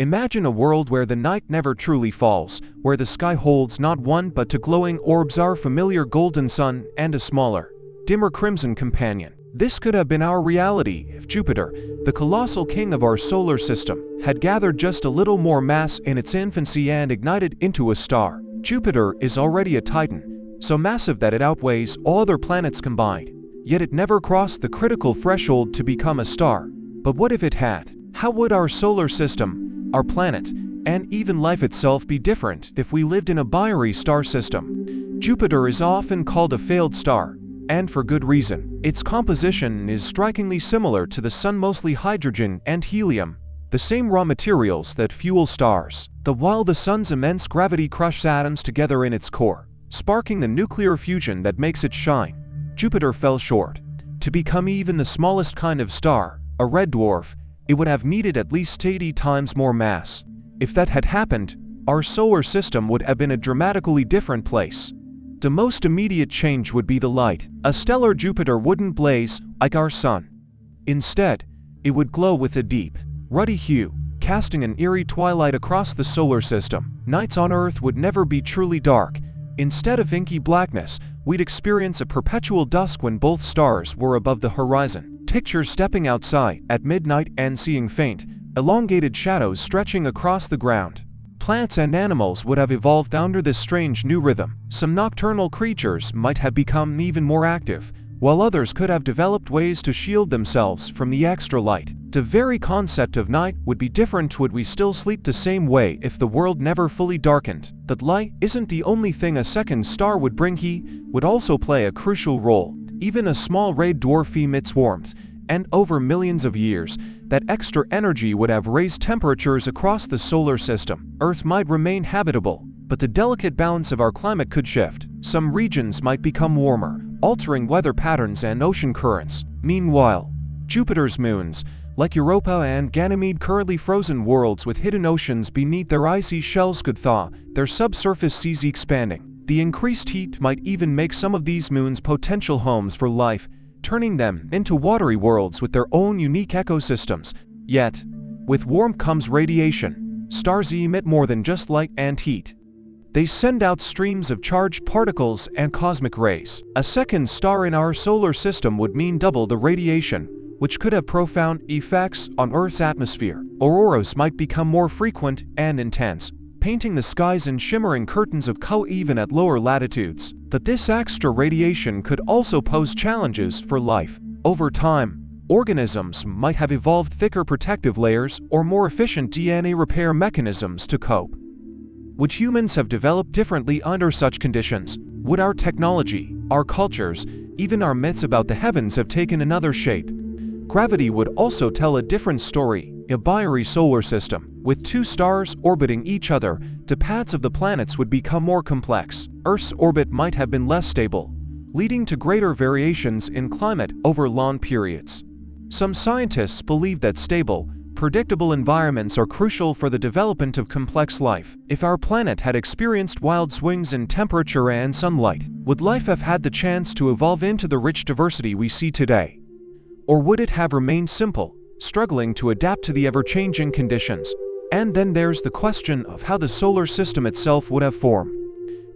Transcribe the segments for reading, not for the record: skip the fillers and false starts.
Imagine a world where the night never truly falls, where the sky holds not one but two glowing orbs, our familiar golden sun, and a smaller, dimmer crimson companion. This could have been our reality if Jupiter, the colossal king of our solar system, had gathered just a little more mass in its infancy and ignited into a star. Jupiter is already a titan, so massive that it outweighs all other planets combined. Yet it never crossed the critical threshold to become a star. But what if it had? How would our solar system, our planet, and even life itself be different if we lived in a binary star system? Jupiter is often called a failed star, and for good reason. Its composition is strikingly similar to the Sun, mostly hydrogen and helium, the same raw materials that fuel stars. While the Sun's immense gravity crushes atoms together in its core, sparking the nuclear fusion that makes it shine, Jupiter fell short. To become even the smallest kind of star, a red dwarf, it would have needed at least 80 times more mass. If that had happened, our solar system would have been a dramatically different place. The most immediate change would be the light. A stellar Jupiter wouldn't blaze like our Sun. Instead, it would glow with a deep, ruddy hue, casting an eerie twilight across the solar system. Nights on Earth would never be truly dark. Instead of inky blackness, we'd experience a perpetual dusk when both stars were above the horizon. Picture stepping outside at midnight and seeing faint, elongated shadows stretching across the ground. Plants and animals would have evolved under this strange new rhythm. Some nocturnal creatures might have become even more active, while others could have developed ways to shield themselves from the extra light. The very concept of night would be different. Would we still sleep the same way if the world never fully darkened? But light isn't the only thing a second star would bring. He would also play a crucial role. Even a small red dwarf emits warmth, and over millions of years, that extra energy would have raised temperatures across the solar system. Earth might remain habitable, but the delicate balance of our climate could shift. Some regions might become warmer, altering weather patterns and ocean currents. Meanwhile, Jupiter's moons, like Europa and Ganymede, currently frozen worlds with hidden oceans beneath their icy shells, could thaw, their subsurface seas expanding. The increased heat might even make some of these moons potential homes for life, turning them into watery worlds with their own unique ecosystems. Yet, with warmth comes radiation. Stars emit more than just light and heat. They send out streams of charged particles and cosmic rays. A second star in our solar system would mean double the radiation, which could have profound effects on Earth's atmosphere. Auroras might become more frequent and intense, painting the skies in shimmering curtains of color even at lower latitudes. But this extra radiation could also pose challenges for life. Over time, organisms might have evolved thicker protective layers or more efficient DNA repair mechanisms to cope. Would humans have developed differently under such conditions? Would our technology, our cultures, even our myths about the heavens have taken another shape? Gravity would also tell a different story. A binary solar system, with two stars orbiting each other, the paths of the planets would become more complex. Earth's orbit might have been less stable, leading to greater variations in climate over long periods. Some scientists believe that stable, predictable environments are crucial for the development of complex life. If our planet had experienced wild swings in temperature and sunlight, would life have had the chance to evolve into the rich diversity we see today? Or would it have remained simple, struggling to adapt to the ever-changing conditions? And then there's the question of how the solar system itself would have formed.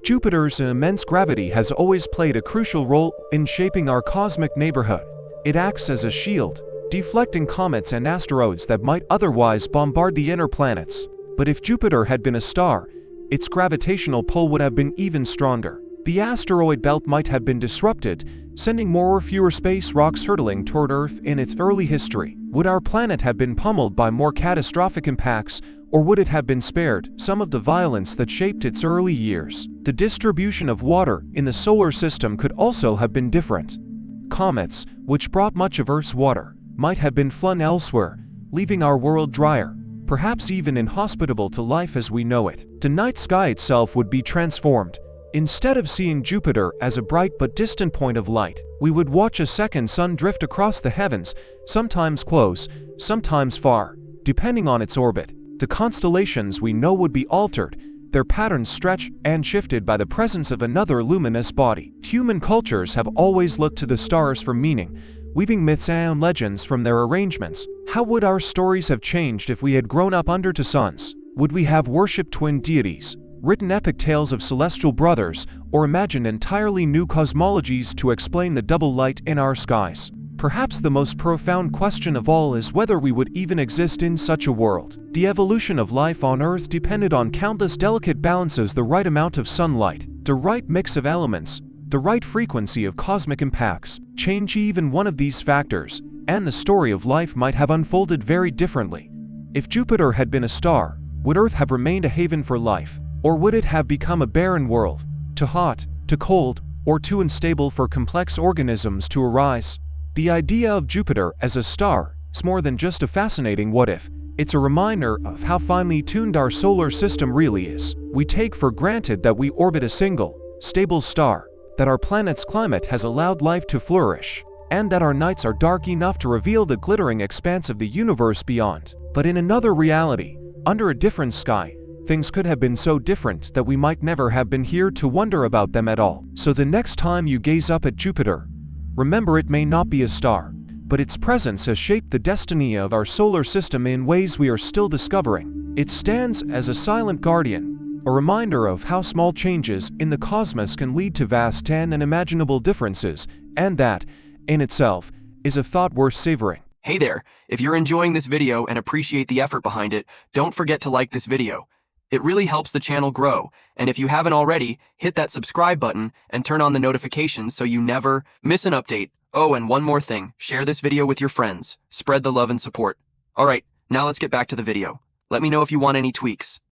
Jupiter's immense gravity has always played a crucial role in shaping our cosmic neighborhood. It acts as a shield, deflecting comets and asteroids that might otherwise bombard the inner planets. But if Jupiter had been a star, its gravitational pull would have been even stronger. The asteroid belt might have been disrupted, sending more or fewer space rocks hurtling toward Earth in its early history. Would our planet have been pummeled by more catastrophic impacts, or would it have been spared some of the violence that shaped its early years? The distribution of water in the solar system could also have been different. Comets, which brought much of Earth's water, might have been flung elsewhere, leaving our world drier, perhaps even inhospitable to life as we know it. The night sky itself would be transformed. Instead of seeing Jupiter as a bright but distant point of light, we would watch a second sun drift across the heavens, sometimes close, sometimes far, depending on its orbit. The constellations we know would be altered, their patterns stretched and shifted by the presence of another luminous body. Human cultures have always looked to the stars for meaning, weaving myths and legends from their arrangements. How would our stories have changed if we had grown up under two suns? Would we have worshipped twin deities, written epic tales of celestial brothers, or imagined entirely new cosmologies to explain the double light in our skies? Perhaps the most profound question of all is whether we would even exist in such a world. The evolution of life on Earth depended on countless delicate balances: the right amount of sunlight, the right mix of elements, the right frequency of cosmic impacts. Change even one of these factors, and the story of life might have unfolded very differently. If Jupiter had been a star, would Earth have remained a haven for life, or would it have become a barren world, too hot, too cold, or too unstable for complex organisms to arise? The idea of Jupiter as a star is more than just a fascinating what-if. It's a reminder of how finely tuned our solar system really is. We take for granted that we orbit a single, stable star, that our planet's climate has allowed life to flourish, and that our nights are dark enough to reveal the glittering expanse of the universe beyond. But in another reality, under a different sky, things could have been so different that we might never have been here to wonder about them at all. So the next time you gaze up at Jupiter, remember it may not be a star, but its presence has shaped the destiny of our solar system in ways we are still discovering. It stands as a silent guardian, a reminder of how small changes in the cosmos can lead to vast and unimaginable differences, and that, in itself, is a thought worth savoring. Hey there, if you're enjoying this video and appreciate the effort behind it, don't forget to like this video. It really helps the channel grow, and if you haven't already, hit that subscribe button and turn on the notifications so you never miss an update. Oh, and one more thing, share this video with your friends. Spread the love and support. Alright, now let's get back to the video. Let me know if you want any tweaks.